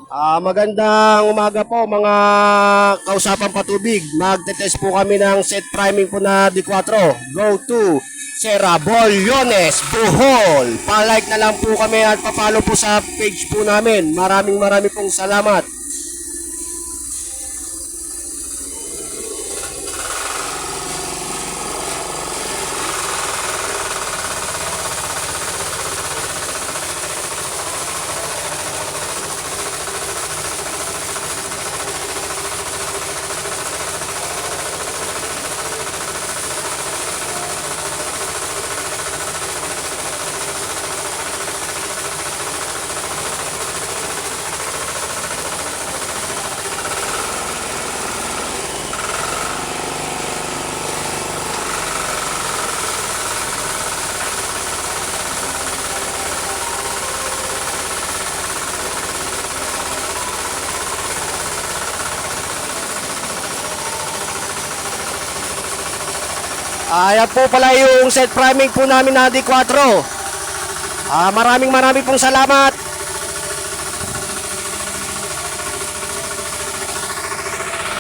Magandang umaga po mga kausapang patubig. Magte-test po kami ng set priming po na D4. Go to Sierra Bolyones, Bohol. Pa-like na lang po kami at pa-follow po sa page po namin. Maraming pong salamat. Ayan po pala yung set priming po namin na D4. Maraming pong salamat.